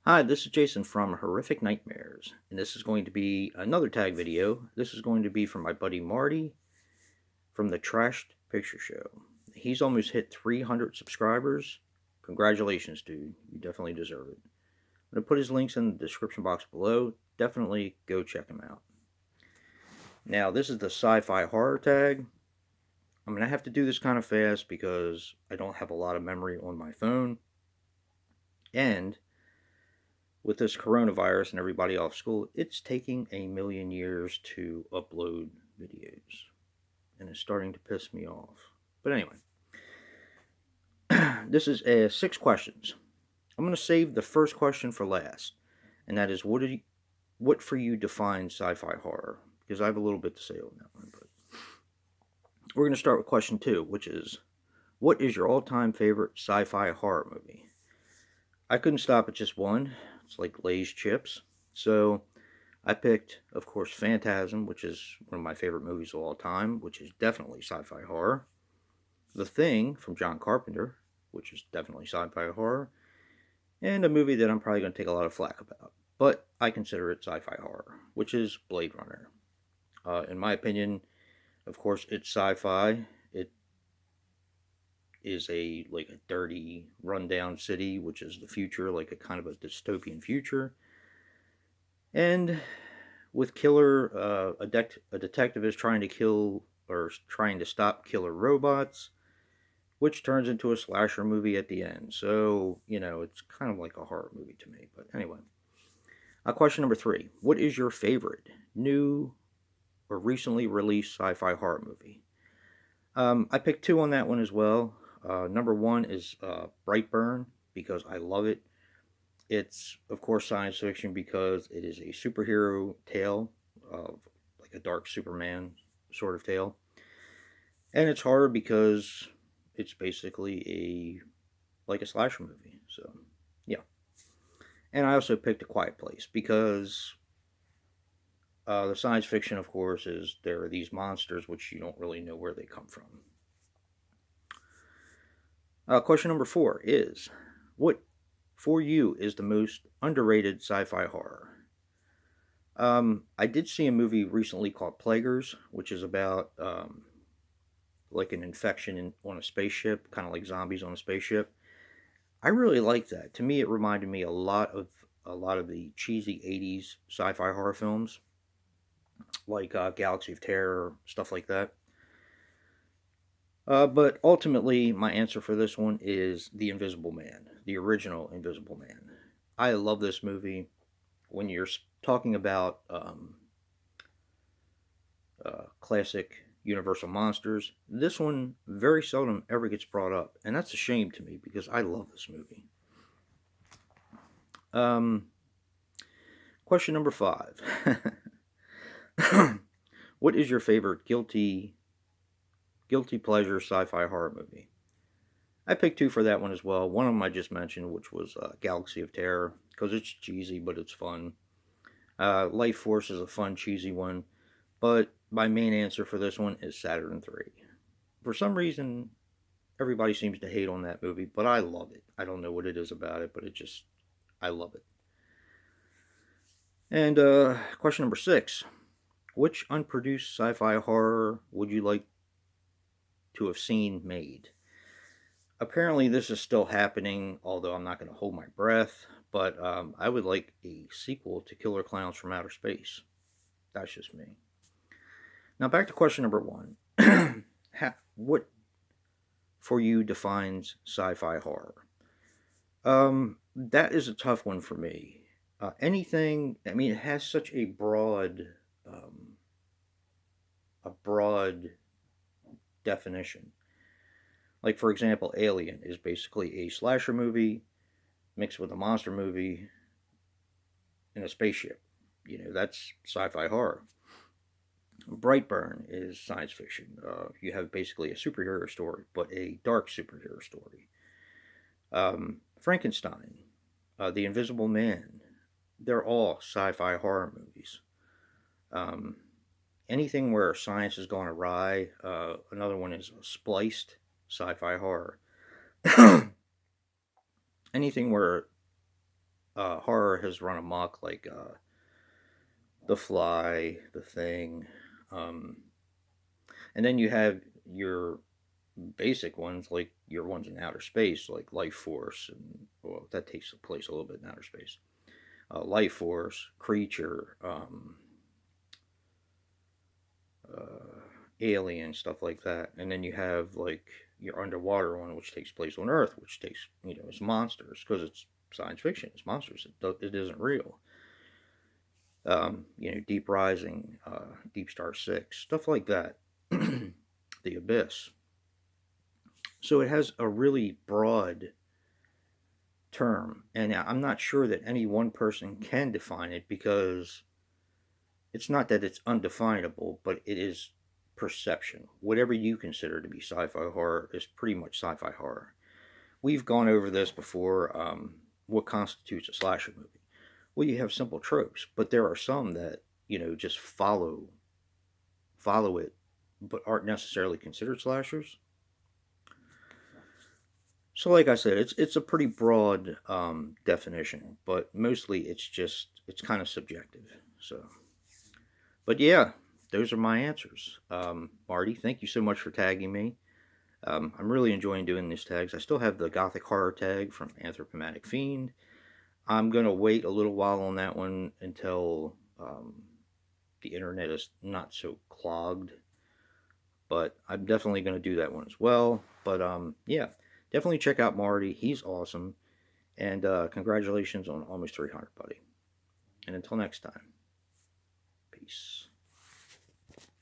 Hi, this is Jason from Horrific Nightmares, and this is going to be another tag video. This is going to be from my buddy Marty from the Trashed Picture Show. He's almost hit 300 subscribers. Congratulations, dude. You definitely deserve it. I'm going to put his links in the description box below. Definitely go check him out. Now, this is the sci-fi horror tag. I'm going to have to do this kind of fast because I don't have a lot of memory on my phone. And with this coronavirus and everybody off school, it's taking a million years to upload videos. And it's starting to piss me off. But anyway, this is 6 questions. I'm going to save the first question for last. And that is, what for you defines sci-fi horror? Because I have a little bit to say on that one. But we're going to start with question 2, which is, what is your all-time favorite sci-fi horror movie? I couldn't stop at just one. It's like Lay's chips. So I picked, of course, Phantasm, which is one of my favorite movies of all time, which is definitely sci-fi horror. The Thing from John Carpenter, which is definitely sci-fi horror. And a movie that I'm probably going to take a lot of flack about, but I consider it sci-fi horror, which is Blade Runner. In my opinion, of course, it's sci-fi. It is a dirty, rundown city, which is the future, like a kind of a dystopian future. And with killer, a detective is trying to kill or trying to stop killer robots, which turns into a slasher movie at the end. So it's kind of like a horror movie to me. But anyway, question number 3: what is your favorite new or recently released sci-fi horror movie? I picked 2 on that one as well. Number 1 is Brightburn because I love it. It's, of course, science fiction because it is a superhero tale of like a dark Superman sort of tale. And it's horror because it's basically like a slasher movie. So, yeah. And I also picked A Quiet Place because the science fiction, of course, is there are these monsters which you don't really know where they come from. Question number 4 is, what for you is the most underrated sci-fi horror? I did see a movie recently called Plaguers, which is about like an infection on a spaceship, kind of like zombies on a spaceship. I really liked that. To me, it reminded me a lot of the cheesy '80s sci-fi horror films, like Galaxy of Terror, stuff like that. But ultimately, my answer for this one is The Invisible Man, the original Invisible Man. I love this movie. When you're talking about classic Universal monsters, this one very seldom ever gets brought up, and that's a shame to me because I love this movie. Um, question number 5: what is your favorite guilty pleasure sci-fi horror movie? I picked 2 for that one as well. One of them I just mentioned, which was Galaxy of Terror, because it's cheesy but it's fun. Life Force is a fun, cheesy one, but my main answer for this one is Saturn 3. For some reason, everybody seems to hate on that movie, but I love it. I don't know what it is about it, but I love it. And question number 6: which unproduced sci-fi horror would you like to have seen made? Apparently, this is still happening, although I'm not going to hold my breath. But I would like a sequel to Killer Clowns from Outer Space. That's just me. Now, back to question number 1. What for you defines sci-fi horror? That is a tough one for me. Anything, I mean, it has such um, a broad definition. Like, for example, Alien is basically a slasher movie mixed with a monster movie in a spaceship. That's sci-fi horror. Brightburn is science fiction. You have basically a superhero story, but a dark superhero story. Frankenstein, The Invisible Man, they're all sci-fi horror movies. Um, Anything where science has gone awry. Another one is Spliced, sci-fi horror. Anything where horror has run amok, like The Fly, The Thing, um, and then you have your basic ones, like your ones in outer space, like Life Force, and well, that takes place a little bit in outer space. Life Force, Creature, Alien, stuff like that. And then you have like your underwater one, which takes place on Earth, which takes, it's monsters because it's science fiction. It's monsters. It isn't real. Deep Rising, Deep Star Six, stuff like that. The Abyss. So it has a really broad term, and I'm not sure that any one person can define it because it's not that it's undefinable, but it is perception. Whatever you consider to be sci-fi horror is pretty much sci-fi horror. We've gone over this before. What constitutes a slasher movie? Well, you have simple tropes, but there are some that just follow it, but aren't necessarily considered slashers. So, like I said, it's a pretty broad definition, but mostly it's kind of subjective. So, but yeah, those are my answers. Marty, thank you so much for tagging me. I'm really enjoying doing these tags. I still have the Gothic Horror tag from Anthropomatic Fiend. I'm going to wait a little while on that one until the internet is not so clogged. But I'm definitely going to do that one as well. But yeah, definitely check out Marty. He's awesome. And congratulations on almost 300, buddy. And until next time, peace.